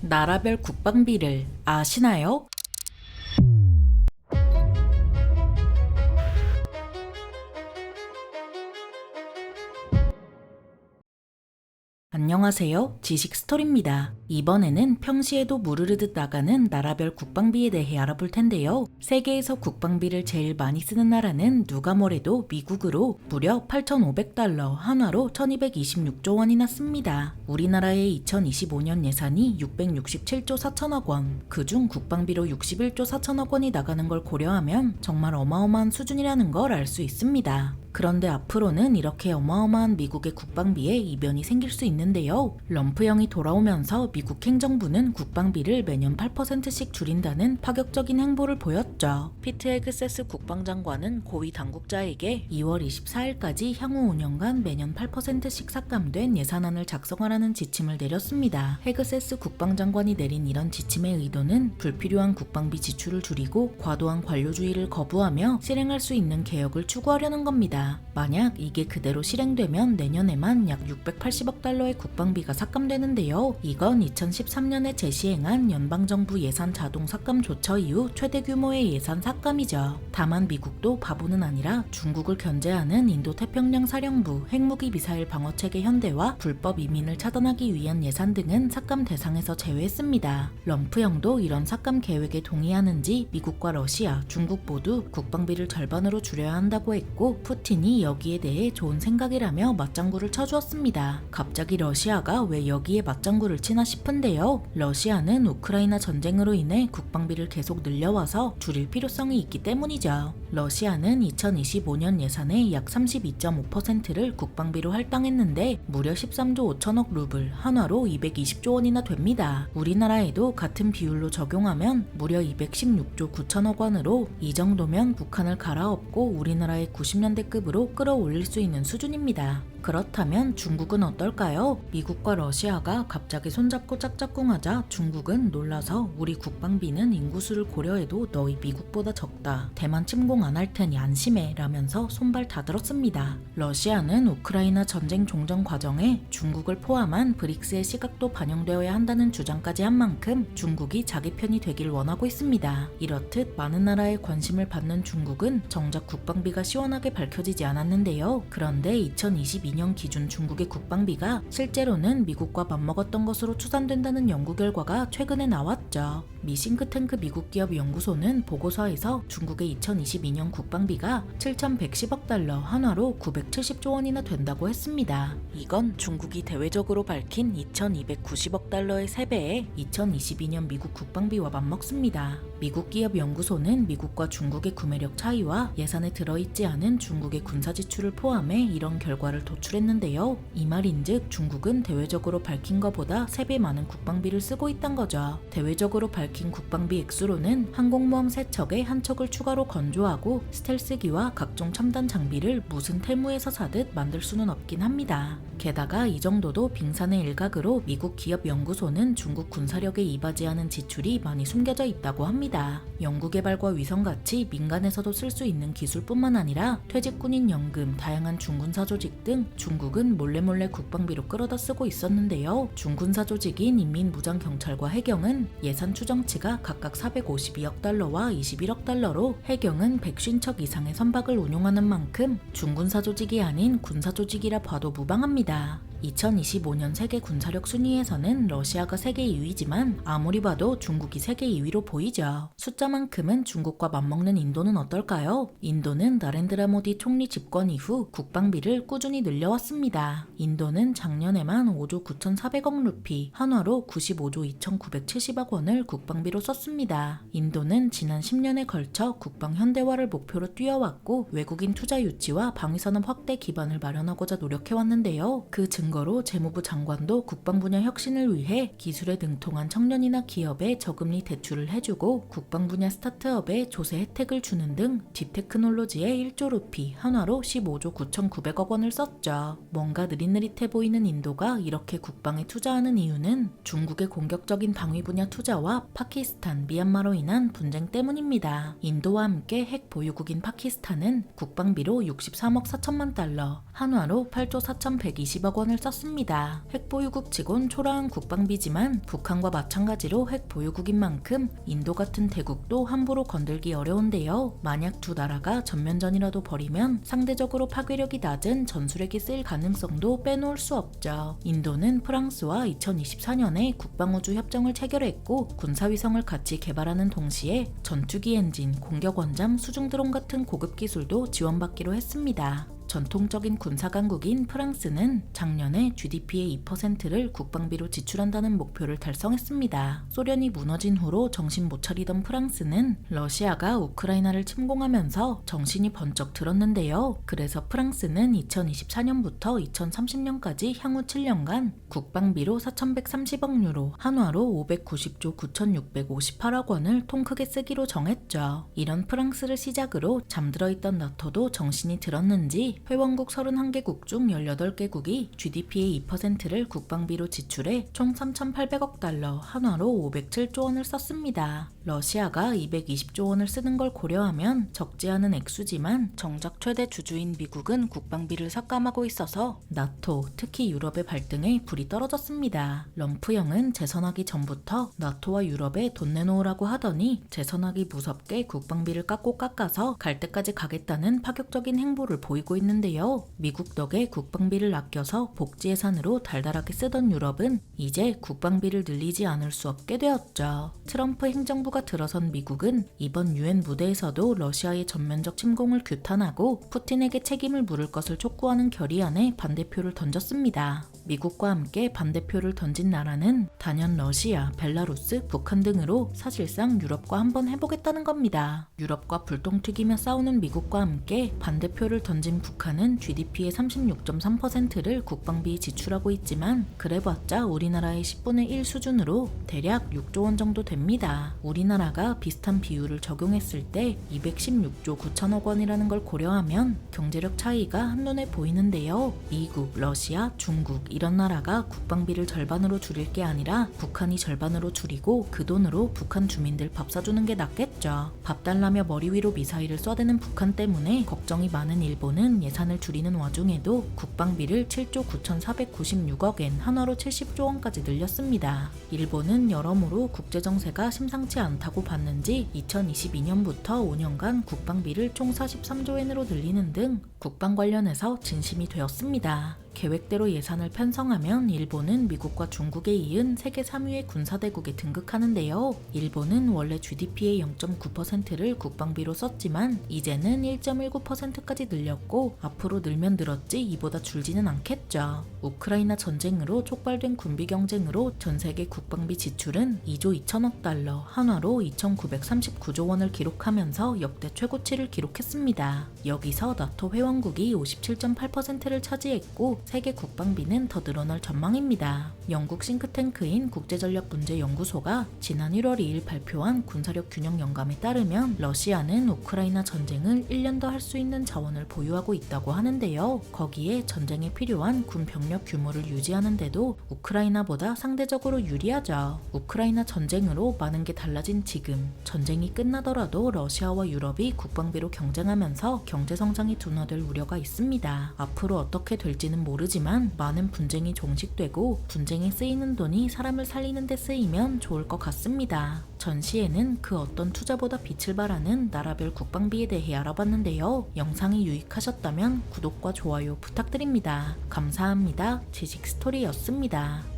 나라별 국방비를 아시나요? 안녕하세요. 지식스토리입니다. 이번에는 평시에도 무르르듯 나가는 나라별 국방비에 대해 알아볼 텐데요. 세계에서 국방비를 제일 많이 쓰는 나라는 누가 뭐래도 미국으로 무려 8,500달러, 한화로 1,226조 원이나 씁니다. 우리나라의 2025년 예산이 667조 4천억 원, 그중 국방비로 61조 4천억 원이 나가는 걸 고려하면 정말 어마어마한 수준이라는 걸 알 수 있습니다. 그런데 앞으로는 이렇게 어마어마한 미국의 국방비에 이변이 생길 수 있는데요. 럼프형이 돌아오면서 미국 행정부는 국방비를 매년 8%씩 줄인다는 파격적인 행보를 보였죠. 피트 헤그세스 국방장관은 고위 당국자에게 2월 24일까지 향후 5년간 매년 8%씩 삭감된 예산안을 작성하라는 지침을 내렸습니다. 헤그세스 국방장관이 내린 이런 지침의 의도는 불필요한 국방비 지출을 줄이고 과도한 관료주의를 거부하며 실행할 수 있는 개혁을 추구하려는 겁니다. 만약 이게 그대로 실행되면 내년에만 약 680억 달러의 국방비가 삭감되는데요. 이건 2013년에 재시행한 연방정부 예산 자동 삭감 조처 이후 최대 규모의 예산 삭감이죠. 다만 미국도 바보는 아니라 중국을 견제하는 인도태평양 사령부, 핵무기 미사일 방어체계 현대와 불법 이민을 차단하기 위한 예산 등은 삭감 대상에서 제외했습니다. 럼프형도 이런 삭감 계획에 동의하는지 미국과 러시아, 중국 모두 국방비를 절반으로 줄여야 한다고 했고 푸틴이 여기에 대해 좋은 생각이라며 맞장구를 쳐주었습니다. 갑자기 러시아가 왜 여기에 맞장구를 치나 싶은데요. 러시아는 우크라이나 전쟁으로 인해 국방비를 계속 늘려와서 줄일 필요성이 있기 때문이죠. 러시아는 2025년 예산의 약 32.5%를 국방비로 할당했는데 무려 13조 5천억 루블, 한화로 220조 원이나 됩니다. 우리나라에도 같은 비율로 적용하면 무려 216조 9천억 원으로 이 정도면 북한을 갈아엎고 우리나라의 90년대급으로 끌어올릴 수 있는 수준입니다. 그렇다면 중국은 어떨까요? 미국과 러시아가 갑자기 손잡고 짝짝꿍하자 중국은 놀라서 우리 국방비는 인구수를 고려해도 너희 미국보다 적다. 대만 침공 안 할 테니 안심해 라면서 손발 다 들었습니다. 러시아는 우크라이나 전쟁 종전 과정에 중국을 포함한 브릭스의 시각도 반영되어야 한다는 주장까지 한 만큼 중국이 자기 편이 되길 원하고 있습니다. 이렇듯 많은 나라의 관심을 받는 중국은 정작 국방비가 시원하게 밝혀지지 않았는데요. 그런데 2022년 기준 중국의 국방비가 실제로는 미국과 맞먹었던 것으로 추산된다는 연구 결과가 최근에 나왔죠. 미 싱크탱크 미국 기업 연구소는 보고서에서 중국의 2022년 국방비가 7,110억 달러, 한화로 970조 원이나 된다고 했습니다. 이건 중국이 대외적으로 밝힌 2,290억 달러의 3배에 2022년 미국 국방비와 맞먹습니다. 미국 기업 연구소는 미국과 중국의 구매력 차이와 예산에 들어있지 않은 중국의 군사 지출을 포함해 이런 결과를 도출했는데요. 이 말인즉 중국은 대외적으로 밝힌 것보다 3배 많은 국방비를 쓰고 있단 거죠. 대외적으로 밝힌 국방비 액수로는 항공모함 3척에 한 척을 추가로 건조하고 스텔스기와 각종 첨단 장비를 무슨 테무에서 사듯 만들 수는 없긴 합니다. 게다가 이 정도도 빙산의 일각으로 미국 기업 연구소는 중국 군사력에 이바지하는 지출이 많이 숨겨져 있다고 합니다. 연구개발과 위성같이 민간에서도 쓸 수 있는 기술뿐만 아니라 퇴직군인 연금, 다양한 중군사 조직 등 중국은 몰래몰래 국방비로 끌어다 쓰고 있었는데요. 중군사 조직인 인민무장경찰과 해경은 예산 추정치가 각각 452억 달러와 21억 달러로 해경은 150척 이상의 선박을 운용하는 만큼 중군사 조직이 아닌 군사 조직이라 봐도 무방합니다. 2025년 세계 군사력 순위에서는 러시아가 세계 2위지만 아무리 봐도 중국이 세계 2위로 보이죠. 숫자만큼은 중국과 맞먹는 인도는 어떨까요? 인도는 나렌드라 모디 총리 집권 이후 국방비를 꾸준히 늘려왔습니다. 인도는 작년에만 5조 9,400억 루피, 한화로 95조 2,970억 원을 국방비로 썼습니다. 인도는 지난 10년에 걸쳐 국방 현대화를 목표로 뛰어왔고 외국인 투자 유치와 방위산업 확대 기반을 마련하고자 노력해왔는데요. 그 증거로 재무부 장관도 국방 분야 혁신을 위해 기술에 능통한 청년이나 기업에 저금리 대출을 해주고 국방 분야 스타트업에 조세 혜택을 주는 등 딥테크놀로지에 1조 루피, 한화로 15조 9,900억 원을 썼죠. 뭔가 느릿느릿해 보이는 인도가 이렇게 국방에 투자하는 이유는 중국의 공격적인 방위 분야 투자와 파키스탄, 미얀마로 인한 분쟁 때문입니다. 인도와 함께 핵 보유국인 파키스탄은 국방비로 63억 4천만 달러, 한화로 8조 4,120억 원을 원을 썼습니다. 핵보유국치곤 초라한 국방비지만 북한과 마찬가지로 핵보유국인 만큼 인도 같은 대국도 함부로 건들기 어려운데요. 만약 두 나라가 전면전이라도 벌이면 상대적으로 파괴력이 낮은 전술핵이 쓰일 가능성도 빼놓을 수 없죠. 인도는 프랑스와 2024년에 국방우주 협정을 체결했고 군사위성을 같이 개발하는 동시에 전투기 엔진, 공격원잠, 수중드론 같은 고급 기술도 지원받기로 했습니다. 전통적인 군사강국인 프랑스는 작년에 GDP의 2%를 국방비로 지출한다는 목표를 달성했습니다. 소련이 무너진 후로 정신 못 차리던 프랑스는 러시아가 우크라이나를 침공하면서 정신이 번쩍 들었는데요. 그래서 프랑스는 2024년부터 2030년까지 향후 7년간 국방비로 4,130억 유로, 한화로 590조 9,658억 원을 통 크게 쓰기로 정했죠. 이런 프랑스를 시작으로 잠들어 있던 나토도 정신이 들었는지 회원국 31개국 중 18개국이 GDP의 2%를 국방비로 지출해 총 3,800억 달러, 한화로 507조 원을 썼습니다. 러시아가 220조 원을 쓰는 걸 고려하면 적지 않은 액수지만 정작 최대 주주인 미국은 국방비를 삭감하고 있어서 나토, 특히 유럽의 발등에 불이 떨어졌습니다. 럼프형은 재선하기 전부터 나토와 유럽에 돈 내놓으라고 하더니 재선하기 무섭게 국방비를 깎아서 갈 때까지 가겠다는 파격적인 행보를 보이고 있는데요. 미국 덕에 국방비를 아껴서 복지 예산으로 달달하게 쓰던 유럽은 이제 국방비를 늘리지 않을 수 없게 되었죠. 트럼프 행정부가 들어선 미국은 이번 유엔 무대에서도 러시아의 전면적 침공을 규탄하고 푸틴에게 책임을 물을 것을 촉구하는 결의안에 반대표를 던졌습니다. 미국과 함께 반대표를 던진 나라는 단연 러시아, 벨라루스, 북한 등으로 사실상 유럽과 한번 해보겠다는 겁니다. 유럽과 불똥 튀기며 싸우는 미국과 함께 반대표를 던진 북한은 GDP의 36.3%를 국방비에 지출하고 있지만 그래봤자 우리나라의 10분의 1 수준으로 대략 6조 원 정도 됩니다. 우리나라가 비슷한 비율을 적용했을 때 216조 9천억 원이라는 걸 고려하면 경제력 차이가 한눈에 보이는데요. 미국, 러시아, 중국 이런 나라가 국방비를 절반으로 줄일 게 아니라 북한이 절반으로 줄이고 그 돈으로 북한 주민들 밥 사주는 게 낫겠죠. 밥 달라며 머리 위로 미사일을 쏴대는 북한 때문에 걱정이 많은 일본은 예산을 줄이는 와중에도 국방비를 7조 9,496억 엔, 한화로 70조 원까지 늘렸습니다. 일본은 여러모로 국제정세가 심상치 않다고 봤는지 2022년부터 5년간 국방비를 총 43조 엔으로 늘리는 등 국방 관련해서 진심이 되었습니다. 계획대로 예산을 편성하면 일본은 미국과 중국에 이은 세계 3위의 군사대국에 등극하는데요. 일본은 원래 GDP의 0.9%를 국방비로 썼지만 이제는 1.19%까지 늘렸고 앞으로 늘면 늘었지 이보다 줄지는 않겠죠. 우크라이나 전쟁으로 촉발된 군비 경쟁으로 전 세계 국방비 지출은 2조 2천억 달러, 한화로 2,939조 원을 기록하면서 역대 최고치를 기록했습니다. 여기서 나토 회원국이 57.8%를 차지했고 세계 국방비는 더 늘어날 전망입니다. 영국 싱크탱크인 국제전략문제연구소가 지난 1월 2일 발표한 군사력 균형 영감에 따르면 러시아는 우크라이나 전쟁을 1년 더 할 수 있는 자원을 보유하고 있다고 하는데요. 거기에 전쟁에 필요한 군 병력 규모를 유지하는데도 우크라이나보다 상대적으로 유리하죠. 우크라이나 전쟁으로 많은 게 달라진 지금 전쟁이 끝나더라도 러시아와 유럽이 국방비로 경쟁하면서 경제성장이 둔화될 우려가 있습니다. 앞으로 어떻게 될지는 모르지만 많은 분쟁이 종식되고 분쟁에 쓰이는 돈이 사람을 살리는 데 쓰이면 좋을 것 같습니다. 전시에는 그 어떤 투자보다 빛을 발하는 나라별 국방비에 대해 알아봤는데요. 영상이 유익하셨다면 구독과 좋아요 부탁드립니다. 감사합니다. 지식스토리였습니다.